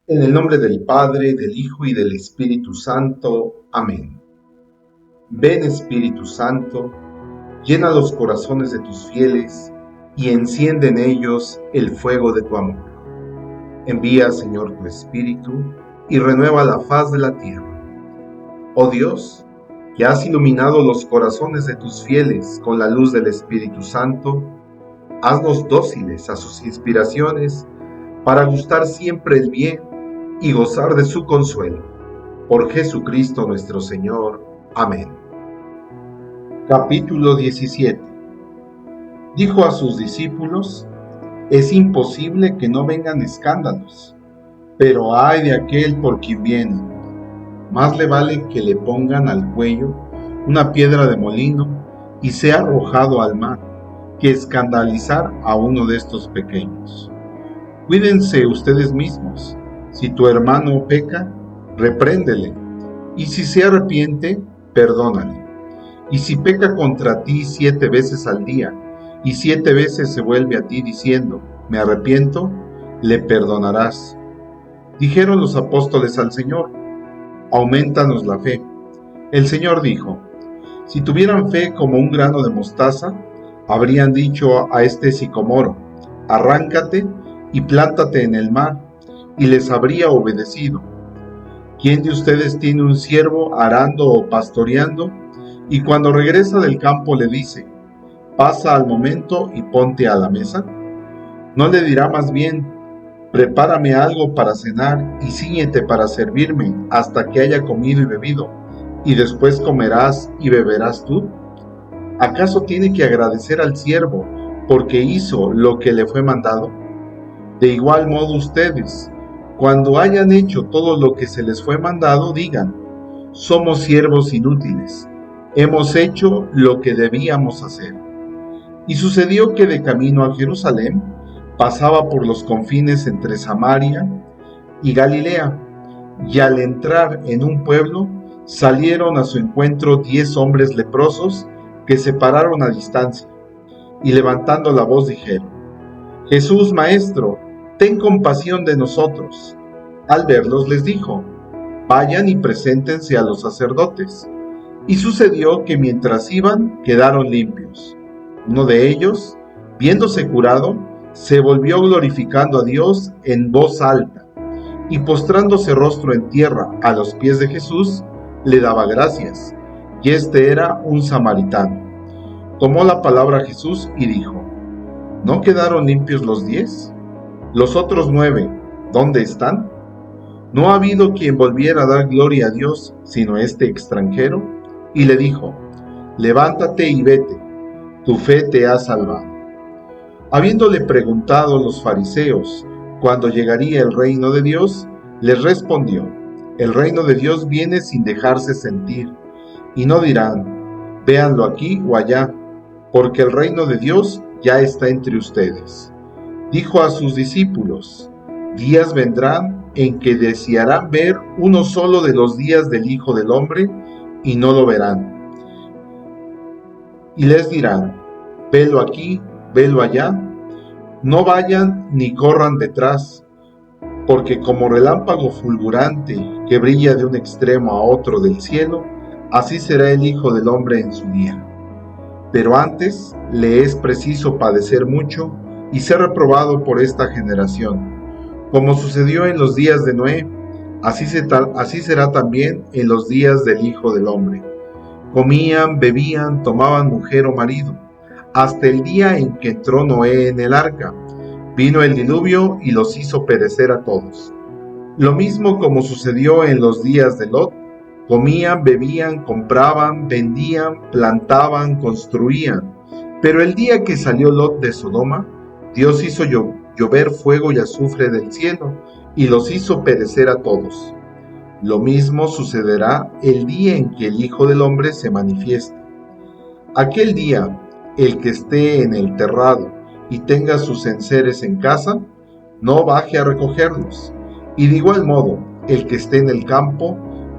En el nombre del Padre, del Hijo y del Espíritu Santo. Amén. Ven Espíritu Santo, llena los corazones de tus fieles y enciende en ellos el fuego de tu amor. Envía, Señor, tu Espíritu y renueva la faz de la tierra. Oh Dios, que has iluminado los corazones de tus fieles con la luz del Espíritu Santo, haznos dóciles a sus inspiraciones para gustar siempre el bien y gozar de su consuelo. Por Jesucristo nuestro Señor. Amén. Capítulo 17. Dijo a sus discípulos: es imposible que no vengan escándalos, pero ay de aquel por quien vienen. Más le vale que le pongan al cuello una piedra de molino y sea arrojado al mar, que escandalizar a uno de estos pequeños. Cuídense ustedes mismos. Si tu hermano peca, repréndele, y si se arrepiente, perdónale. Y si peca contra ti 7 veces al día, y 7 veces se vuelve a ti diciendo, me arrepiento, le perdonarás. Dijeron los apóstoles al Señor, aumentanos la fe. El Señor dijo, si tuvieran fe como un grano de mostaza, habrían dicho a este sicomoro, arráncate y plántate en el mar, y les habría obedecido. ¿Quién de ustedes tiene un siervo arando o pastoreando, y cuando regresa del campo le dice, pasa al momento y ponte a la mesa? ¿No le dirá más bien, prepárame algo para cenar y cíñete para servirme hasta que haya comido y bebido, y después comerás y beberás tú? ¿Acaso tiene que agradecer al siervo porque hizo lo que le fue mandado? De igual modo ustedes, cuando hayan hecho todo lo que se les fue mandado, digan, somos siervos inútiles, hemos hecho lo que debíamos hacer. Y sucedió que de camino a Jerusalén, pasaba por los confines entre Samaria y Galilea, y al entrar en un pueblo, salieron a su encuentro 10 hombres leprosos que se pararon a distancia, y levantando la voz dijeron, Jesús, Maestro, ten compasión de nosotros. Al verlos les dijo, vayan y preséntense a los sacerdotes. Y sucedió que mientras iban, quedaron limpios. Uno de ellos, viéndose curado, se volvió glorificando a Dios en voz alta, y postrándose rostro en tierra a los pies de Jesús, le daba gracias, y este era un samaritano. Tomó la palabra Jesús y dijo, ¿no quedaron limpios los 10? ¿Los otros 9, dónde están? ¿No ha habido quien volviera a dar gloria a Dios, sino este extranjero? Y le dijo, levántate y vete, tu fe te ha salvado. Habiéndole preguntado los fariseos cuándo llegaría el reino de Dios, les respondió, el reino de Dios viene sin dejarse sentir, y no dirán, véanlo aquí o allá, porque el reino de Dios ya está entre ustedes. Dijo a sus discípulos, días vendrán en que desearán ver uno solo de los días del Hijo del Hombre, y no lo verán. Y les dirán, velo aquí, velo allá, no vayan ni corran detrás, porque como relámpago fulgurante que brilla de un extremo a otro del cielo, así será el Hijo del Hombre en su día. Pero antes le es preciso padecer mucho y ser reprobado por esta generación. Como sucedió en los días de Noé, así será también en los días del Hijo del Hombre. Comían, bebían, tomaban mujer o marido, hasta el día en que entró Noé en el arca. Vino el diluvio y los hizo perecer a todos. Lo mismo como sucedió en los días de Lot, comían, bebían, compraban, vendían, plantaban, construían. Pero el día que salió Lot de Sodoma, Dios hizo llover fuego y azufre del cielo, y los hizo perecer a todos. Lo mismo sucederá el día en que el Hijo del Hombre se manifieste. Aquel día, el que esté en el terrado y tenga sus enseres en casa, no baje a recogerlos. Y de igual modo, el que esté en el campo,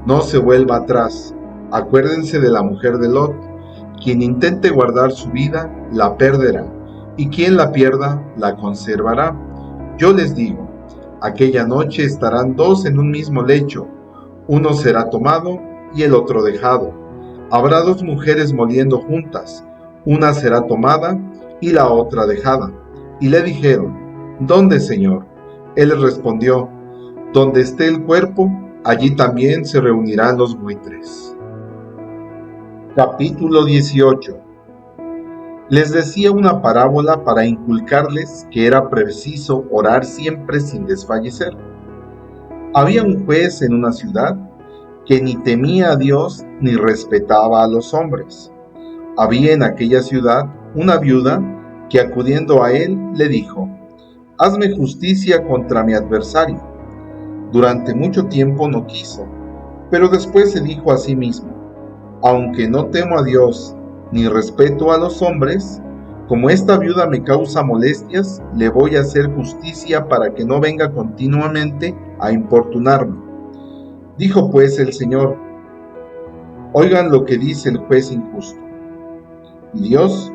no se vuelva atrás. Acuérdense de la mujer de Lot. Quien intente guardar su vida, la perderá, y quien la pierda, la conservará. Yo les digo, Aquella noche estarán dos en un mismo lecho, uno será tomado y el otro dejado. Habrá dos mujeres moliendo juntas, una será tomada y la otra dejada. Y le dijeron: ¿Dónde, Señor? Él les respondió: donde esté el cuerpo, allí también se reunirán los buitres. Capítulo 18. Les decía una parábola para inculcarles que era preciso orar siempre sin desfallecer. Había un juez en una ciudad que ni temía a Dios ni respetaba a los hombres. Había en aquella ciudad una viuda que, acudiendo a él, le dijo: hazme justicia contra mi adversario. Durante mucho tiempo no quiso, pero después se dijo a sí mismo: aunque no temo a Dios ni respeto a los hombres, como esta viuda me causa molestias, le voy a hacer justicia para que no venga continuamente a importunarme. Dijo pues el Señor: oigan lo que dice el juez injusto. ¿Y Dios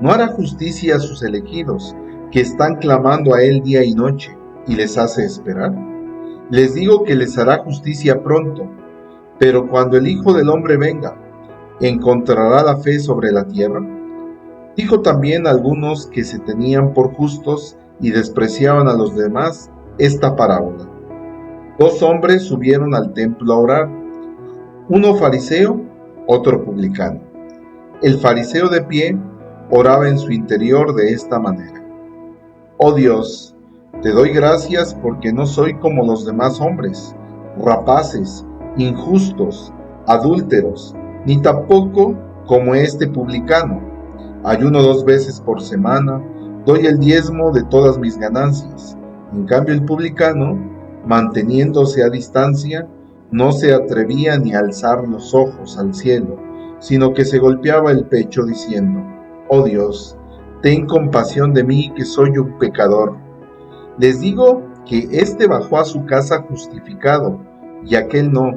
no hará justicia a sus elegidos, que están clamando a Él día y noche, y les hace esperar? Les digo que les hará justicia pronto. Pero cuando el Hijo del Hombre venga, ¿encontrará la fe sobre la tierra? Dijo también a algunos que se tenían por justos y despreciaban a los demás esta parábola. Dos hombres subieron al templo a orar, uno fariseo, otro publicano. El fariseo de pie oraba en su interior de esta manera: oh Dios, te doy gracias porque no soy como los demás hombres, rapaces, injustos, adúlteros, ni tampoco como este publicano. Ayuno 2 veces por semana, doy el diezmo de todas mis ganancias. En cambio el publicano, manteniéndose a distancia, no se atrevía ni a alzar los ojos al cielo, sino que se golpeaba el pecho diciendo: oh Dios, ten compasión de mí, que soy un pecador. Les digo que éste bajó a su casa justificado, y aquel no,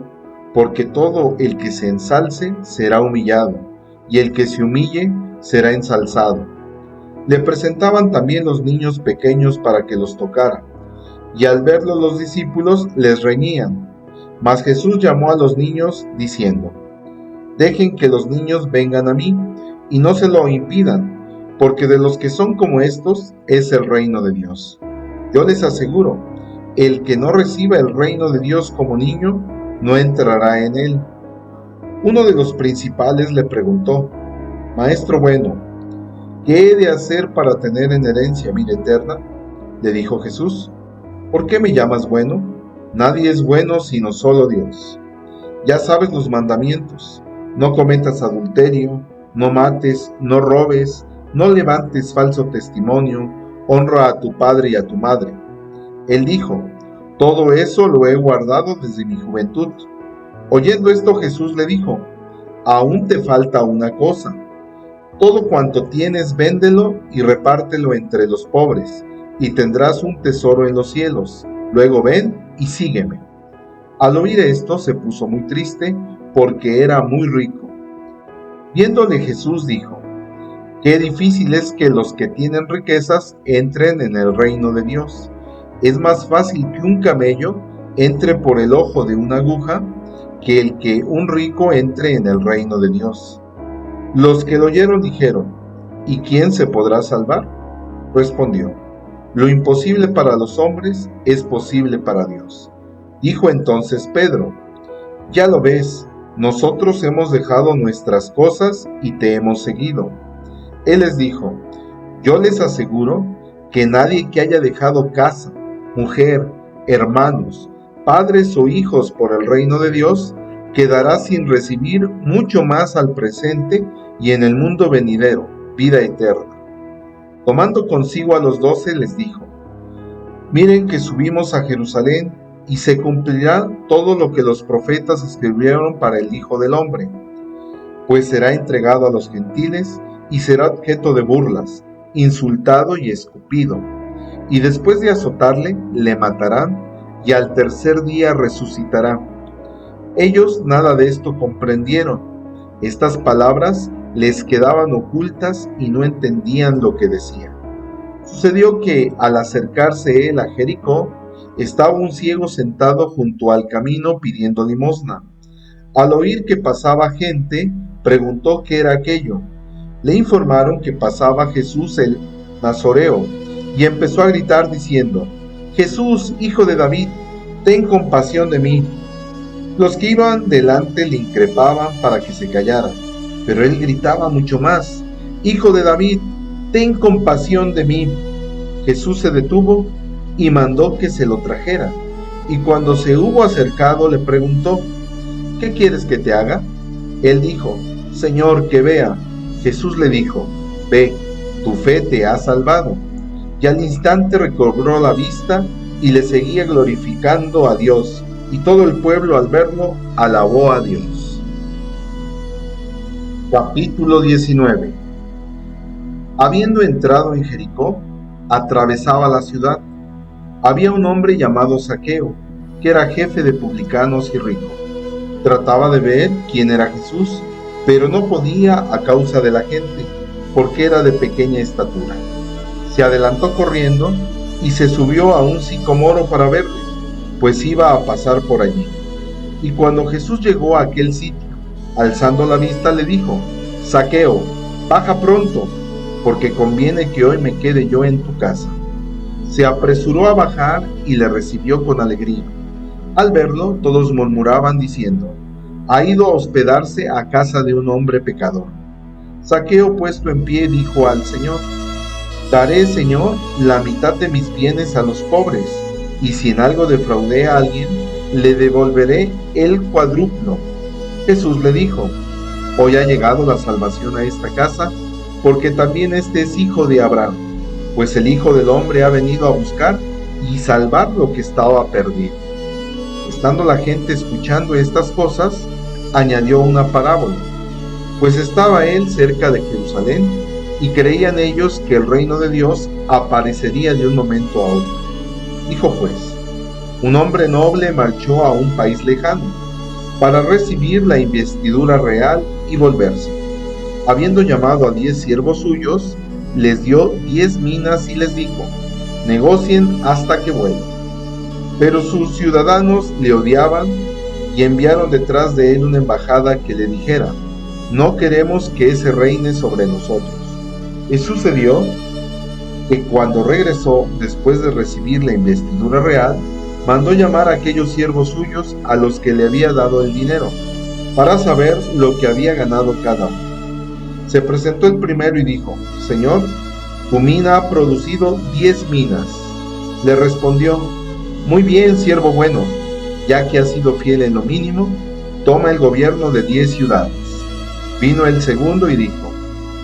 porque todo el que se ensalce será humillado, y el que se humille será ensalzado. Le presentaban también los niños pequeños para que los tocara, y al verlo los discípulos les reñían. Mas Jesús llamó a los niños diciendo: dejen que los niños vengan a mí, y no se lo impidan, porque de los que son como estos es el reino de Dios. Yo les aseguro, el que no reciba el reino de Dios como niño, no entrará en él. Uno de los principales le preguntó: Maestro bueno, ¿qué he de hacer para tener en herencia vida eterna? Le dijo Jesús: ¿por qué me llamas bueno? Nadie es bueno sino solo Dios. Ya sabes los mandamientos: no cometas adulterio, no mates, no robes, no levantes falso testimonio, honra a tu padre y a tu madre. Él dijo: todo eso lo he guardado desde mi juventud. Oyendo esto, Jesús le dijo: aún te falta una cosa. Todo cuanto tienes véndelo y repártelo entre los pobres, y tendrás un tesoro en los cielos. Luego ven y sígueme. Al oír esto se puso muy triste, porque era muy rico. Viéndole Jesús dijo: qué difícil es que los que tienen riquezas entren en el reino de Dios. Es más fácil que un camello entre por el ojo de una aguja, que el que un rico entre en el reino de Dios. Los que lo oyeron dijeron: ¿y quién se podrá salvar? Respondió: lo imposible para los hombres es posible para Dios. Dijo entonces Pedro: ya lo ves, nosotros hemos dejado nuestras cosas y te hemos seguido. Él les dijo: yo les aseguro que nadie que haya dejado casa, mujer, hermanos, padres o hijos por el reino de Dios, quedará sin recibir mucho más al presente y en el mundo venidero, vida eterna. Tomando consigo a los 12, les dijo: miren que subimos a Jerusalén, y se cumplirá todo lo que los profetas escribieron para el Hijo del Hombre, pues será entregado a los gentiles y será objeto de burlas, insultado y escupido, y después de azotarle, le matarán, y al tercer día resucitará. Ellos nada de esto comprendieron. Estas palabras les quedaban ocultas y no entendían lo que decía. Sucedió que, al acercarse él a Jericó, Estaba un ciego sentado junto al camino pidiendo limosna. Al oír que pasaba gente, preguntó qué era aquello. Le informaron que pasaba Jesús el Nazoreo y empezó a gritar diciendo: Jesús, hijo de David, ten compasión de mí. Los que iban delante le increpaban para que se callara, pero él gritaba mucho más: Hijo de David, ten compasión de mí. Jesús se detuvo y mandó que se lo trajera, y cuando se hubo acercado le preguntó: ¿Qué quieres que te haga? Él dijo: Señor, que vea. Jesús le dijo: Ve, tu fe te ha salvado. Y al instante recobró la vista y le seguía glorificando a Dios, y todo el pueblo al verlo alabó a Dios. Capítulo 19. Habiendo entrado en Jericó, atravesaba la ciudad. Había un hombre llamado Zaqueo, que era jefe de publicanos y rico. Trataba de ver quién era Jesús, pero no podía a causa de la gente, porque era de pequeña estatura. Se adelantó corriendo y se subió a un sicomoro para verle, pues iba a pasar por allí. Y cuando Jesús llegó a aquel sitio, alzando la vista le dijo: Zaqueo, baja pronto, porque conviene que hoy me quede yo en tu casa. Se apresuró a bajar y le recibió con alegría. Al verlo, todos murmuraban diciendo: ha ido a hospedarse a casa de un hombre pecador. Zaqueo, puesto en pie, dijo al Señor: daré, Señor, la mitad de mis bienes a los pobres, y si en algo defraudé a alguien, le devolveré el cuádruplo. Jesús le dijo: hoy ha llegado la salvación a esta casa, porque también este es hijo de Abraham, pues el Hijo del Hombre ha venido a buscar y salvar lo que estaba perdido. Estando la gente escuchando estas cosas, añadió una parábola, pues estaba él cerca de Jerusalén, y creían ellos que el reino de Dios aparecería de un momento a otro. Dijo pues: un hombre noble marchó a un país lejano, para recibir la investidura real y volverse. Habiendo llamado a 10 siervos suyos, les dio 10 minas y les dijo: negocien hasta que vuelva. Pero sus ciudadanos le odiaban y enviaron detrás de él una embajada que le dijera: no queremos que ese reine sobre nosotros. Y sucedió que cuando regresó, después de recibir la investidura real, mandó llamar a aquellos siervos suyos a los que le había dado el dinero, para saber lo que había ganado cada uno. Se presentó el primero y dijo: Señor, tu mina ha producido 10 minas. Le respondió: muy bien, siervo bueno, ya que has sido fiel en lo mínimo, toma el gobierno de 10 ciudades. Vino el segundo y dijo: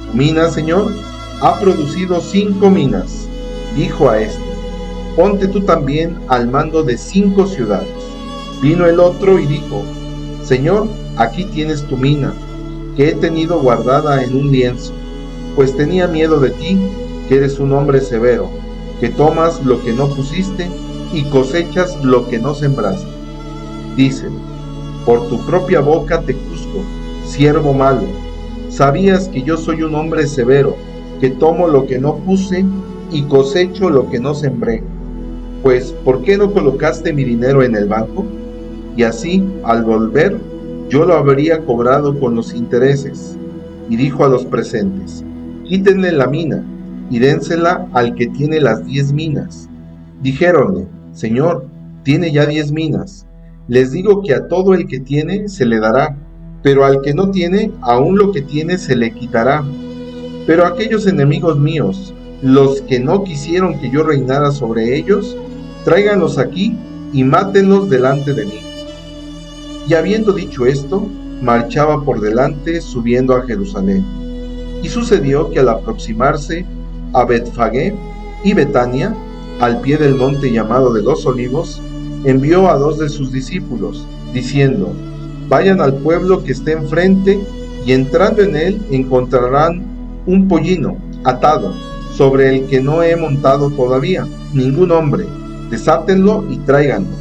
tu mina, Señor, ha producido 5 minas. Dijo a este: ponte tú también al mando de 5 ciudades. Vino el otro y dijo: Señor, aquí tienes tu mina, que he tenido guardada en un lienzo, pues tenía miedo de ti, que eres un hombre severo, que tomas lo que no pusiste y cosechas lo que no sembraste. Dice: por tu propia boca te juzgo, siervo malo. Sabías que yo soy un hombre severo, que tomo lo que no puse y cosecho lo que no sembré. Pues, ¿por qué no colocaste mi dinero en el banco? Y así, al volver, yo lo habría cobrado con los intereses. Y dijo a los presentes: quítenle la mina y dénsela al que tiene las 10 minas. Dijéronle: Señor, tiene ya 10 minas. Les digo que a todo el que tiene se le dará, pero al que no tiene, aún lo que tiene se le quitará. Pero aquellos enemigos míos, los que no quisieron que yo reinara sobre ellos, tráiganlos aquí y mátenlos delante de mí. Y habiendo dicho esto, marchaba por delante subiendo a Jerusalén. Y sucedió que al aproximarse a Betfagé y Betania, al pie del monte llamado de los Olivos, envió a 2 de sus discípulos, diciendo: vayan al pueblo que esté enfrente, y entrando en él encontrarán un pollino atado, sobre el que no he montado todavía ningún hombre. Desátenlo y tráiganlo.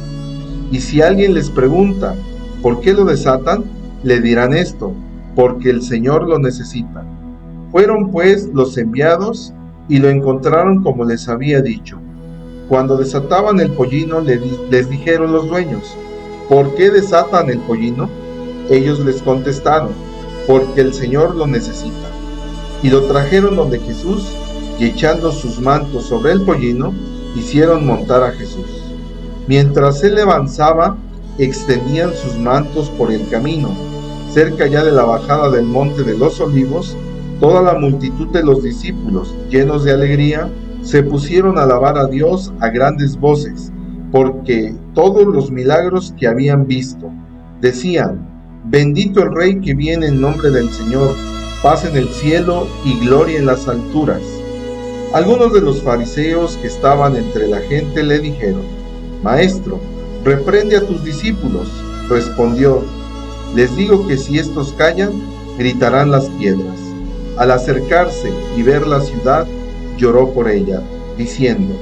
Y si alguien les pregunta ¿por qué lo desatan?, le dirán esto: porque el Señor lo necesita. Fueron pues los enviados y lo encontraron como les había dicho. Cuando desataban el pollino, les dijeron los dueños: ¿por qué desatan el pollino? Ellos les contestaron: porque el Señor lo necesita. Y lo trajeron donde Jesús, y echando sus mantos sobre el pollino, hicieron montar a Jesús. Mientras él avanzaba, extendían sus mantos por el camino. Cerca ya de la bajada del monte de los Olivos, toda la multitud de los discípulos, llenos de alegría, se pusieron a alabar a Dios a grandes voces, porque todos los milagros que habían visto. Decían: bendito el Rey que viene en nombre del Señor, paz en el cielo y gloria en las alturas. Algunos de los fariseos que estaban entre la gente le dijeron: Maestro, reprende a tus discípulos. Respondió: les digo que si estos callan, gritarán las piedras. Al acercarse y ver la ciudad, lloró por ella, diciendo: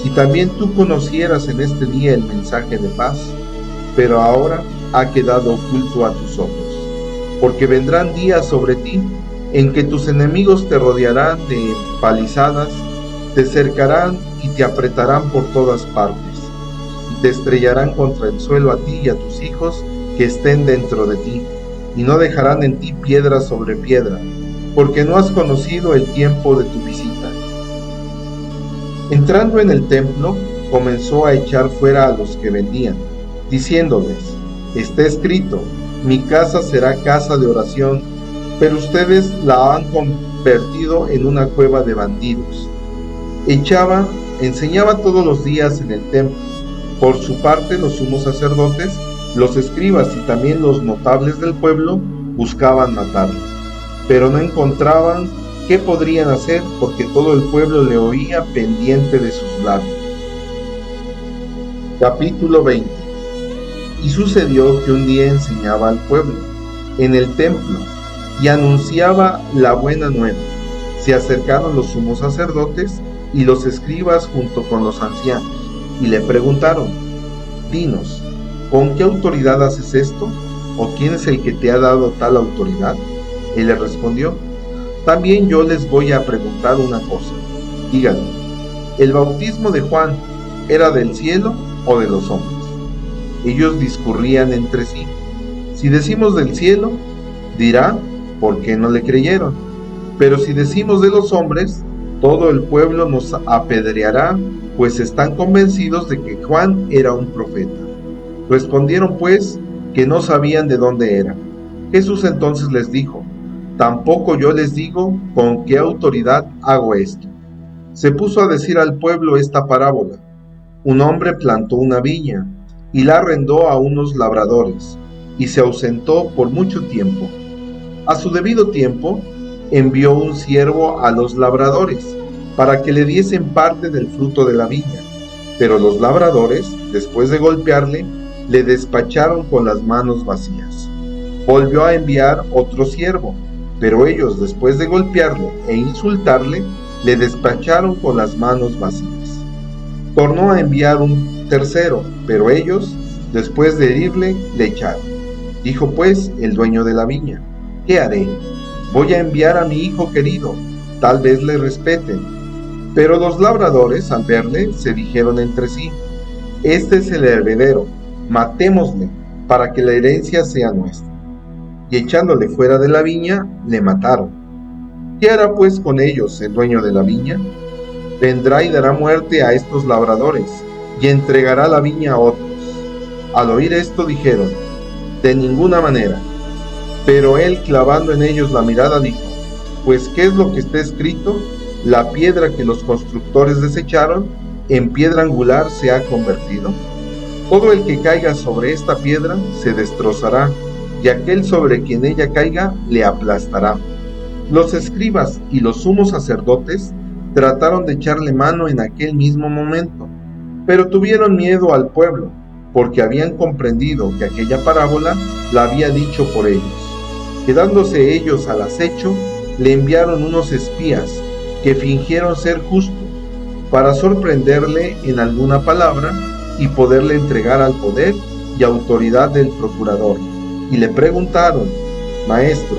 si también tú conocieras en este día el mensaje de paz, pero ahora ha quedado oculto a tus ojos. Porque vendrán días sobre ti en que tus enemigos te rodearán de palizadas, te cercarán y te apretarán por todas partes, y te estrellarán contra el suelo a ti y a tus hijos que estén dentro de ti, y no dejarán en ti piedra sobre piedra, porque no has conocido el tiempo de tu visita. Entrando en el templo, comenzó a echar fuera a los que vendían, diciéndoles: está escrito, mi casa será casa de oración, pero ustedes la han convertido en una cueva de bandidos. Enseñaba todos los días en el templo. Por su parte, los sumos sacerdotes, los escribas y también los notables del pueblo buscaban matarlo, pero no encontraban qué podrían hacer, porque todo el pueblo le oía pendiente de sus labios. Capítulo 20. Y sucedió que un día enseñaba al pueblo en el templo y anunciaba la buena nueva. Se acercaron los sumos sacerdotes y los escribas junto con los ancianos, y le preguntaron: dinos, ¿con qué autoridad haces esto? ¿O quién es el que te ha dado tal autoridad? Él le respondió: también yo les voy a preguntar una cosa. Díganme, ¿el bautismo de Juan era del cielo o de los hombres? Ellos discurrían entre sí. Si decimos del cielo, dirá: ¿por qué no le creyeron? Pero si decimos de los hombres, todo el pueblo nos apedreará, pues están convencidos de que Juan era un profeta. Respondieron pues que no sabían de dónde era. Jesús entonces les dijo: tampoco yo les digo con qué autoridad hago esto. Se puso a decir al pueblo esta parábola: un hombre plantó una viña y la arrendó a unos labradores, y se ausentó por mucho tiempo. A su debido tiempo, envió un siervo a los labradores, para que le diesen parte del fruto de la viña. Pero los labradores, después de golpearle, le despacharon con las manos vacías. Volvió a enviar otro siervo, pero ellos, después de golpearlo e insultarle, le despacharon con las manos vacías. Tornó a enviar un tercero, pero ellos, después de herirle, le echaron. Dijo pues el dueño de la viña: ¿qué haré? Voy a enviar a mi hijo querido, tal vez le respeten. Pero los labradores, al verle, se dijeron entre sí: este es el heredero, matémosle, para que la herencia sea nuestra. Y echándole fuera de la viña, le mataron. ¿Qué hará pues con ellos el dueño de la viña? Vendrá y dará muerte a estos labradores, y entregará la viña a otros. Al oír esto dijeron: de ninguna manera. Pero él, clavando en ellos la mirada, dijo: pues ¿qué es lo que está escrito? La piedra que los constructores desecharon, en piedra angular se ha convertido. Todo el que caiga sobre esta piedra se destrozará, y aquel sobre quien ella caiga le aplastará. Los escribas y los sumos sacerdotes trataron de echarle mano en aquel mismo momento, pero tuvieron miedo al pueblo, porque habían comprendido que aquella parábola la había dicho por ellos. Quedándose ellos al acecho, le enviaron unos espías que fingieron ser justos, para sorprenderle en alguna palabra y poderle entregar al poder y autoridad del procurador. Y le preguntaron: Maestro,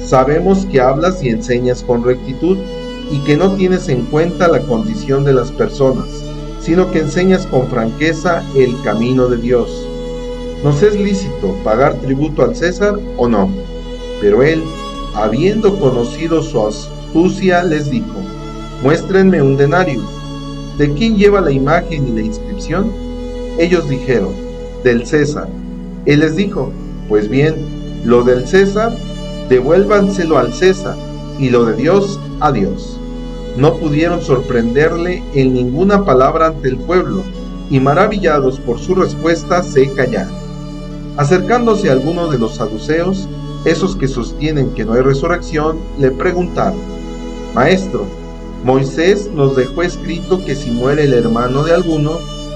sabemos que hablas y enseñas con rectitud y que no tienes en cuenta la condición de las personas, sino que enseñas con franqueza el camino de Dios. ¿Nos es lícito pagar tributo al César o no? Pero él, habiendo conocido su astucia, les dijo: muéstrenme un denario. ¿De quién lleva la imagen y la inscripción? Ellos dijeron: del César. Él les dijo: pues bien, lo del César, devuélvanselo al César, y lo de Dios a Dios. No pudieron sorprenderle en ninguna palabra ante el pueblo, y maravillados por su respuesta se callaron. Acercándose a algunos de los saduceos, esos que sostienen que no hay resurrección, le preguntaron: Maestro, Moisés nos dejó escrito que si muere el hermano de alguno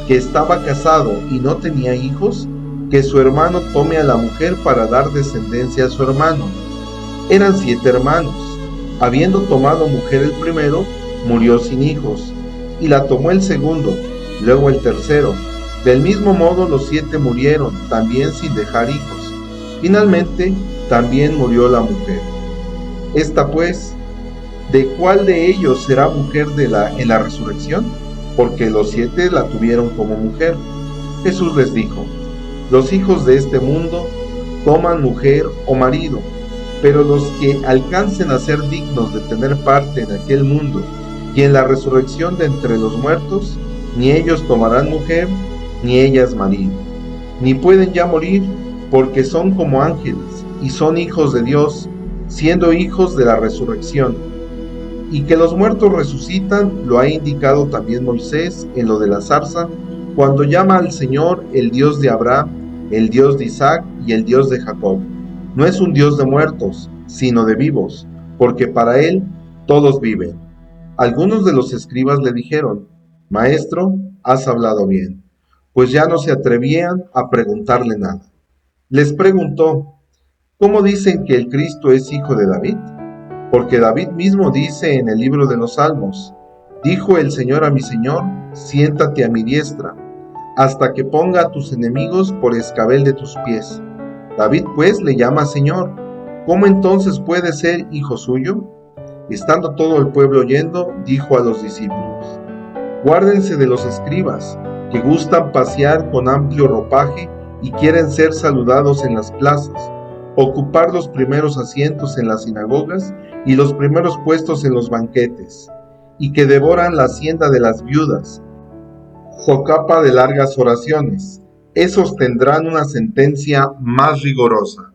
que estaba casado y no tenía hijos, que su hermano tome a la mujer para dar descendencia a su hermano. Eran 7 hermanos. Habiendo tomado mujer el primero, murió sin hijos, y la tomó el segundo, luego el tercero. Del mismo modo los 7 murieron, también sin dejar hijos. Finalmente, también murió la mujer. Esta pues, ¿de cuál de ellos será mujer en la resurrección? Porque los 7 la tuvieron como mujer. Jesús les dijo: los hijos de este mundo toman mujer o marido, pero los que alcancen a ser dignos de tener parte en aquel mundo y en la resurrección de entre los muertos, ni ellos tomarán mujer, ni ellas marido, ni pueden ya morir, porque son como ángeles y son hijos de Dios, siendo hijos de la resurrección. Y que los muertos resucitan lo ha indicado también Moisés en lo de la zarza, cuando llama al Señor el Dios de Abraham, el Dios de Isaac y el Dios de Jacob. No es un Dios de muertos, sino de vivos, porque para él todos viven. Algunos de los escribas le dijeron: Maestro, has hablado bien. Pues ya no se atrevían a preguntarle nada. Les preguntó: ¿cómo dicen que el Cristo es hijo de David? Porque David mismo dice en el libro de los Salmos: dijo el Señor a mi Señor, siéntate a mi diestra, hasta que ponga a tus enemigos por escabel de tus pies. David pues le llama Señor. ¿Cómo entonces puede ser hijo suyo? Estando todo el pueblo oyendo, dijo a los discípulos: guárdense de los escribas, que gustan pasear con amplio ropaje y quieren ser saludados en las plazas, ocupar los primeros asientos en las sinagogas y los primeros puestos en los banquetes, y que devoran la hacienda de las viudas, socapa de largas oraciones. Esos tendrán una sentencia más rigorosa.